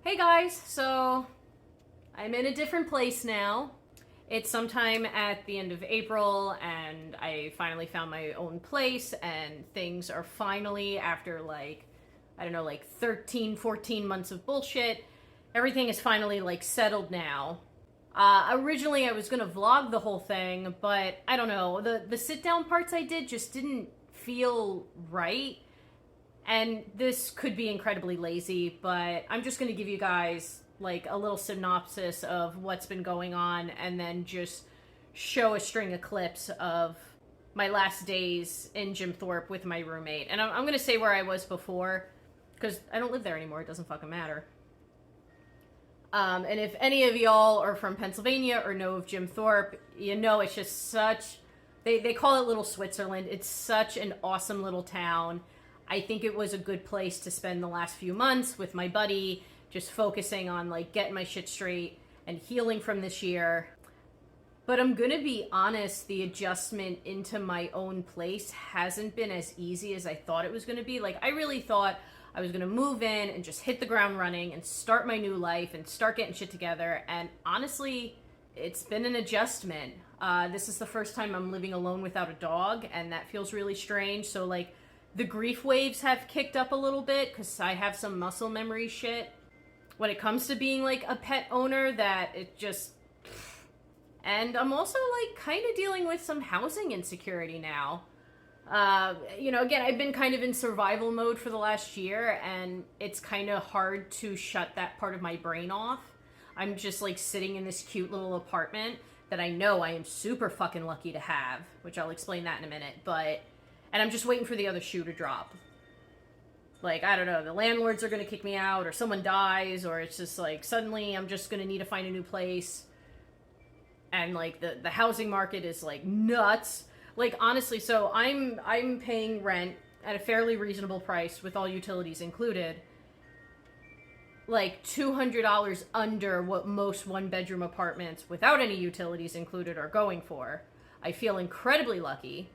Hey guys, so I'm in a different place now. It's sometime at the end of April and I finally found my own place and things are finally, after like 13, 14 months of bullshit, everything is finally settled now. Originally I was gonna vlog the whole thing, but I don't know, the sit down parts I did just didn't feel right. And this could be incredibly lazy, but I'm just going to give you guys a little synopsis of what's been going on and then just show a string of clips of my last days in Jim Thorpe with my roommate. And I'm going to say where I was before, because I don't live there anymore. It doesn't fucking matter. And if any of y'all are from Pennsylvania or know of Jim Thorpe, you know it's just such... They call it Little Switzerland. It's such an awesome little town. I think it was a good place to spend the last few months with my buddy, just focusing on getting my shit straight and healing from this year. But I'm gonna be honest, the adjustment into my own place hasn't been as easy as I thought it was gonna be. I really thought I was gonna move in and just hit the ground running and start my new life and start getting shit together. And honestly, it's been an adjustment. This is the first time I'm living alone without a dog, and that feels really strange. So the grief waves have kicked up a little bit because I have some muscle memory shit when it comes to being a pet owner that it just... And I'm also kind of dealing with some housing insecurity now. Again, I've been kind of in survival mode for the last year, and it's kind of hard to shut that part of my brain off. I'm just sitting in this cute little apartment that I know I am super fucking lucky to have, which I'll explain that in a minute, but... And I'm just waiting for the other shoe to drop. I don't know, the landlords are going to kick me out, or someone dies, or it's just suddenly I'm just going to need to find a new place. And the housing market is nuts. Honestly, so I'm paying rent at a fairly reasonable price with all utilities included. $200 under what most one-bedroom apartments without any utilities included are going for. I feel incredibly lucky.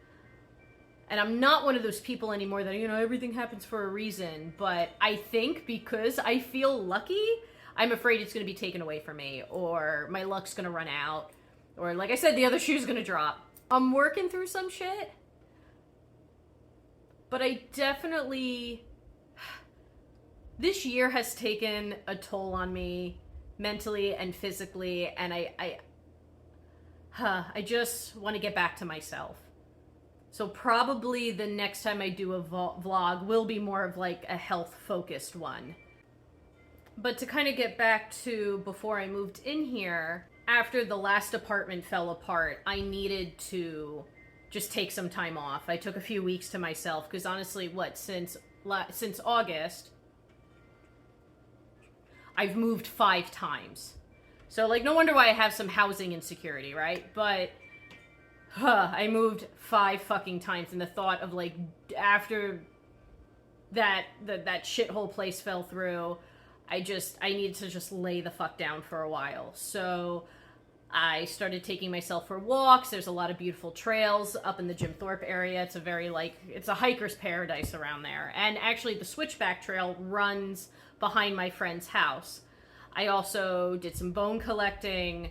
And I'm not one of those people anymore that, everything happens for a reason. But I think because I feel lucky, I'm afraid it's going to be taken away from me. Or my luck's going to run out. Or, like I said, the other shoe's going to drop. I'm working through some shit. But I definitely... This year has taken a toll on me mentally and physically. And I just want to get back to myself. So probably the next time I do a vlog will be more of a health-focused one. But to kind of get back to before I moved in here, after the last apartment fell apart, I needed to just take some time off. I took a few weeks to myself, because honestly, since August, I've moved 5 times. So, no wonder why I have some housing insecurity, right? But... I moved 5 fucking times, and the thought of after that shithole place fell through, I needed to just lay the fuck down for a while. So I started taking myself for walks. There's a lot of beautiful trails up in the Jim Thorpe area. It's a very it's a hiker's paradise around there. And actually the Switchback Trail runs behind my friend's house. I also did some bone collecting,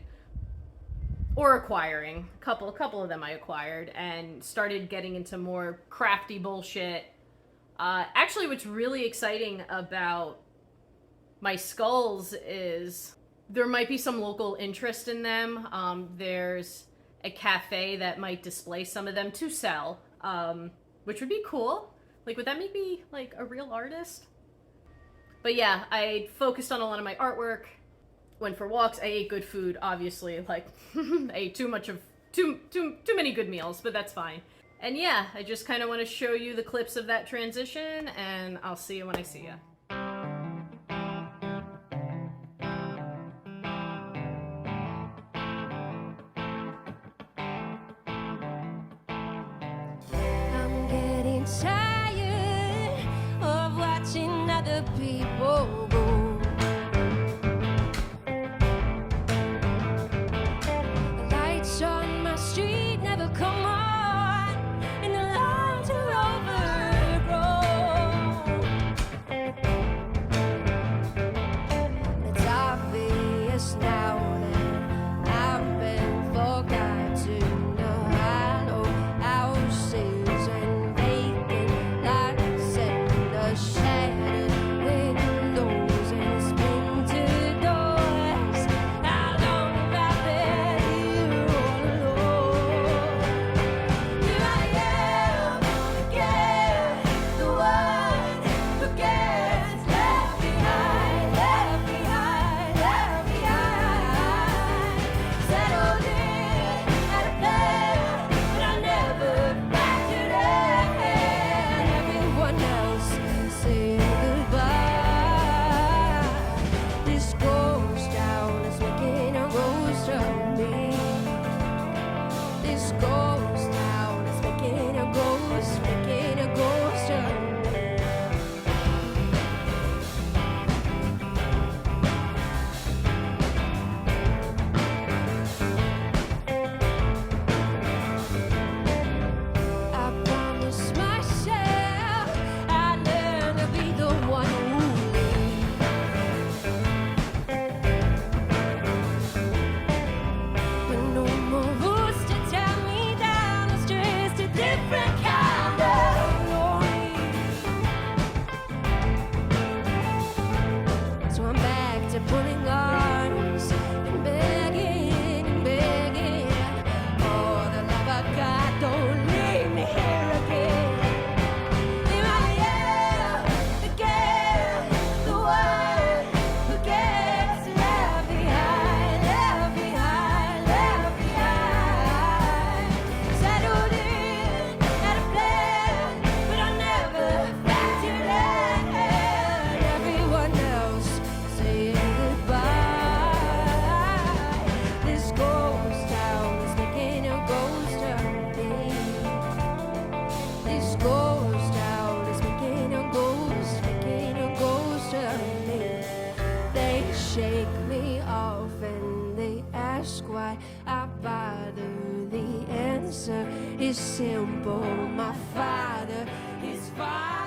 or acquiring. A couple of them I acquired, and started getting into more crafty bullshit. Actually, what's really exciting about my skulls is there might be some local interest in them. There's a cafe that might display some of them to sell, which would be cool. Would that make me, a real artist? But yeah, I focused on a lot of my artwork. Went for walks. I ate good food, obviously. I ate too many good meals, but that's fine. And yeah, I just kind of want to show you the clips of that transition, and I'll see you when I see you. I'm getting tired of watching other people go. On my street never come on, and the lines are overgrown. just now that I've been forgotten. I know houses and vacant lots and the shattered windows and splintered doors. How long have I been here all alone? Here I am again, the one who gets left behind, left behind, left behind. Settled in at a place, but I never factored in everyone else saying goodbye. This ghost town is making a ghost of me. This ghost town is making a ghost of me. I promised myself I'd never be the one who leaves. But no more rules to tear me down. It's just a different kind of lonely. So I'm back to pulling arms and begging and begging. Oh, the love I got, don't leave me here again. Here I am again, the one who gets left behind, left behind, left behind. Settled in at a place, but I never factored in everyone else saying goodbye. This ghost town is making a ghost of me. This ghost town is making a ghost of me. They shake me off and they ask why I bother. The answer is simple. My father is fine.